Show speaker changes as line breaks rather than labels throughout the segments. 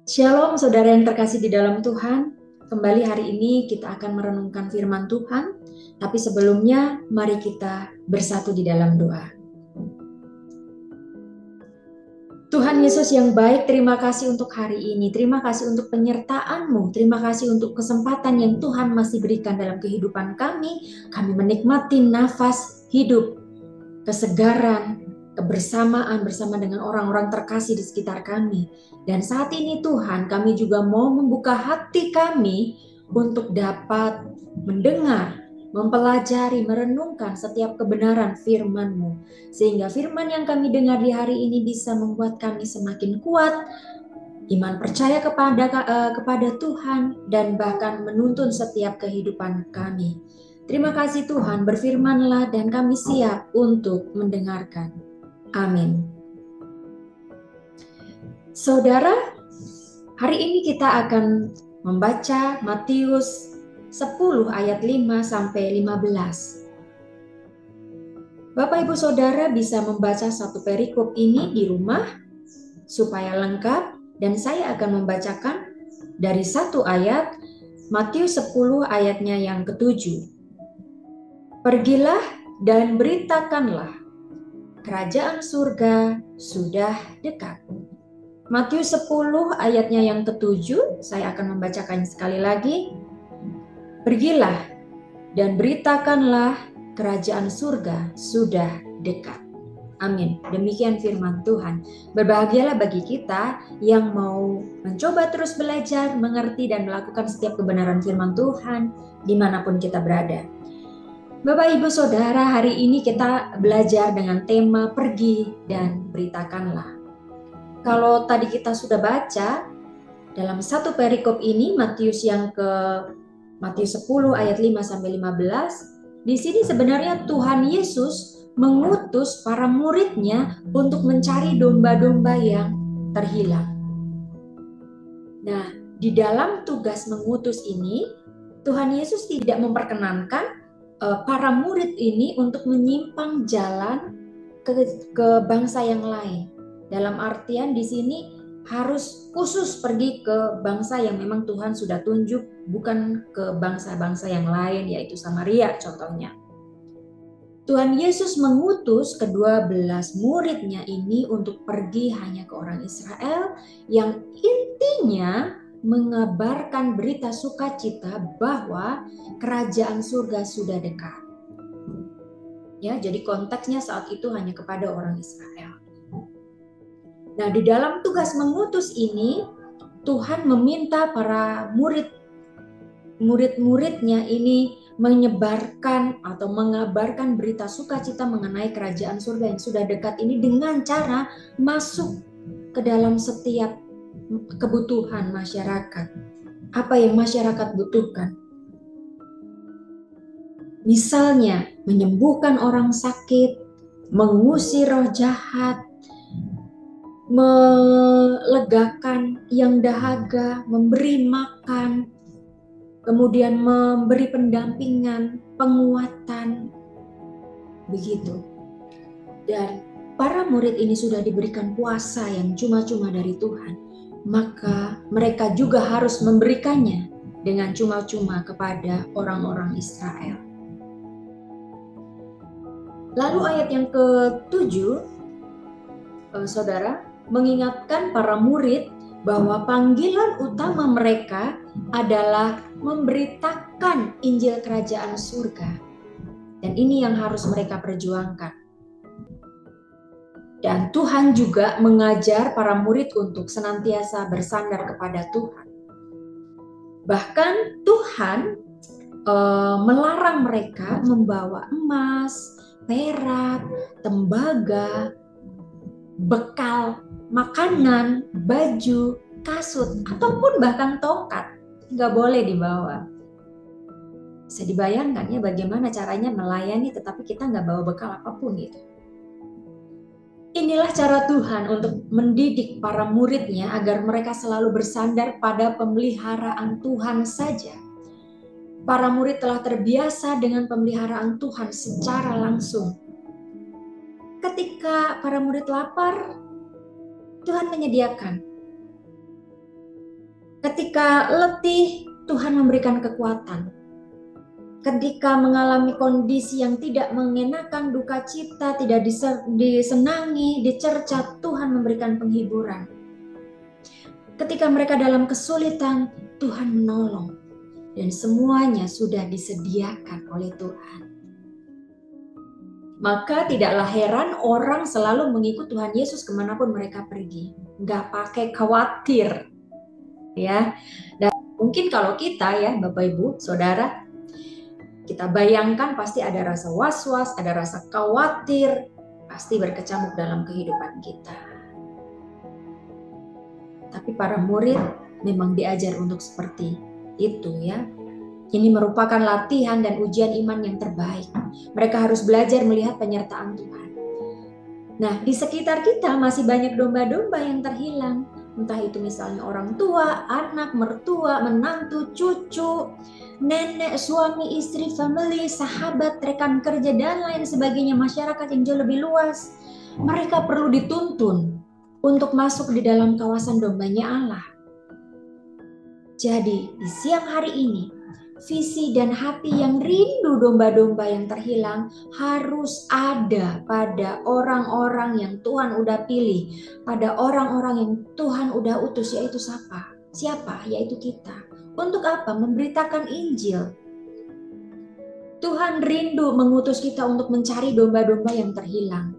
Shalom saudara yang terkasih di dalam Tuhan. Kembali hari ini kita akan merenungkan firman Tuhan. Tapi sebelumnya mari kita bersatu di dalam doa. Tuhan Yesus yang baik, terima kasih untuk hari ini. Terima kasih untuk penyertaan-Mu. Terima kasih untuk kesempatan yang Tuhan masih berikan dalam kehidupan kami. Kami menikmati nafas hidup, kesegaran, kebersamaan bersama dengan orang-orang terkasih di sekitar kami. Dan saat ini Tuhan, kami juga mau membuka hati kami untuk dapat mendengar, mempelajari, merenungkan setiap kebenaran firman-Mu. Sehingga firman yang kami dengar di hari ini bisa membuat kami semakin kuat, iman percaya kepada Tuhan, dan bahkan menuntun setiap kehidupan kami. Terima kasih Tuhan, berfirmanlah dan kami siap untuk mendengarkan. Amin. Saudara, hari ini kita akan membaca Matius 10 ayat 5 sampai 15. Bapak Ibu Saudara bisa membaca satu perikop ini di rumah supaya lengkap, dan saya akan membacakan dari satu ayat Matius 10 ayatnya yang ke-7. Pergilah dan beritakanlah, kerajaan surga sudah dekat. Matius 10 ayatnya yang ke-7, saya akan membacakan sekali lagi. Pergilah dan beritakanlah, kerajaan surga sudah dekat. Amin. Demikian firman Tuhan. Berbahagialah bagi kita yang mau mencoba terus belajar, mengerti, dan melakukan setiap kebenaran firman Tuhan dimanapun kita berada. Bapak Ibu Saudara, hari ini kita belajar dengan tema pergi dan beritakanlah. Kalau tadi kita sudah baca dalam satu perikop ini, Matius 10 ayat 5 sampai 15, di sini sebenarnya Tuhan Yesus mengutus para muridnya untuk mencari domba-domba yang terhilang. Nah, di dalam tugas mengutus ini, Tuhan Yesus tidak memperkenankan para murid ini untuk menyimpang jalan ke bangsa yang lain. Dalam artian di sini harus khusus pergi ke bangsa yang memang Tuhan sudah tunjuk, bukan ke bangsa-bangsa yang lain, yaitu Samaria contohnya. Tuhan Yesus mengutus ke-12 muridnya ini untuk pergi hanya ke orang Israel yang intinya mengabarkan berita sukacita bahwa kerajaan surga sudah dekat. Ya, jadi konteksnya saat itu hanya kepada orang Israel. Nah, di dalam tugas mengutus ini, Tuhan meminta para murid-muridnya ini menyebarkan atau mengabarkan berita sukacita mengenai kerajaan surga yang sudah dekat ini dengan cara masuk ke dalam setiap kebutuhan masyarakat. Apa yang masyarakat butuhkan? Misalnya, menyembuhkan orang sakit, mengusir roh jahat, melegakan yang dahaga, memberi makan, kemudian memberi pendampingan, penguatan, begitu. Dan para murid ini sudah diberikan kuasa yang cuma-cuma dari Tuhan, maka mereka juga harus memberikannya dengan cuma-cuma kepada orang-orang Israel. Lalu ayat yang ke-7, saudara, mengingatkan para murid bahwa panggilan utama mereka adalah memberitakan Injil Kerajaan Surga. Dan ini yang harus mereka perjuangkan. Dan Tuhan juga mengajar para murid untuk senantiasa bersandar kepada Tuhan. Bahkan Tuhan melarang mereka membawa emas, perak, tembaga, bekal makanan, baju, kasut, ataupun bahkan tongkat. Nggak boleh dibawa. Bisa dibayangkan ya bagaimana caranya melayani tetapi kita nggak bawa bekal apapun gitu. Inilah cara Tuhan untuk mendidik para muridnya agar mereka selalu bersandar pada pemeliharaan Tuhan saja. Para murid telah terbiasa dengan pemeliharaan Tuhan secara langsung. Ketika para murid lapar, Tuhan menyediakan. Ketika letih, Tuhan memberikan kekuatan. Ketika mengalami kondisi yang tidak mengenakan, duka cita, tidak disenangi, dicerca, Tuhan memberikan penghiburan. Ketika mereka dalam kesulitan, Tuhan menolong. Dan semuanya sudah disediakan oleh Tuhan. Maka tidaklah heran orang selalu mengikut Tuhan Yesus kemanapun mereka pergi. Nggak pakai khawatir. Ya, dan mungkin kalau kita ya Bapak Ibu, Saudara, kita bayangkan pasti ada rasa was-was, ada rasa khawatir, pasti berkecamuk dalam kehidupan kita. Tapi para murid memang diajar untuk seperti itu ya. Ini merupakan latihan dan ujian iman yang terbaik. Mereka harus belajar melihat penyertaan Tuhan. Nah, di sekitar kita masih banyak domba-domba yang terhilang. Entah itu misalnya orang tua, anak, mertua, menantu, cucu, nenek, suami, istri, family, sahabat, rekan kerja, dan lain sebagainya, masyarakat yang jauh lebih luas. Mereka perlu dituntun untuk masuk di dalam kawasan dombanya Allah. Jadi, di siang hari ini, visi dan hati yang rindu domba-domba yang terhilang harus ada pada orang-orang yang Tuhan udah pilih, pada orang-orang yang Tuhan udah utus, yaitu siapa? Siapa? Yaitu kita. Untuk apa? Memberitakan Injil. Tuhan rindu mengutus kita untuk mencari domba-domba yang terhilang.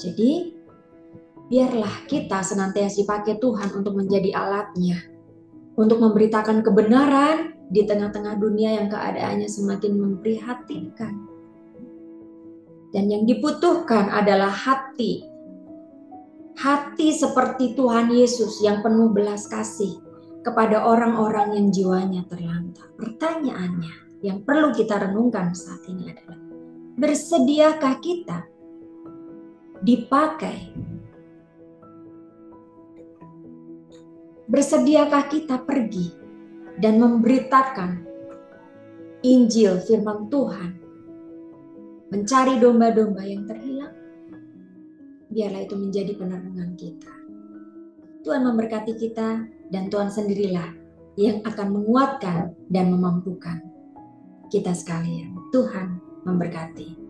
Jadi, biarlah kita senantiasa dipakai Tuhan untuk menjadi alatnya. Untuk memberitakan kebenaran di tengah-tengah dunia yang keadaannya semakin memprihatinkan. Dan yang dibutuhkan adalah hati. Hati seperti Tuhan Yesus yang penuh belas kasih kepada orang-orang yang jiwanya terlantar. Pertanyaannya yang perlu kita renungkan saat ini adalah, bersediakah kita dipakai? Bersediakah kita pergi dan memberitakan Injil firman Tuhan, mencari domba-domba yang terhilang? Biarlah itu menjadi perenungan kita. Tuhan memberkati kita, dan Tuhan sendirilah yang akan menguatkan dan memampukan kita sekalian. Tuhan memberkati.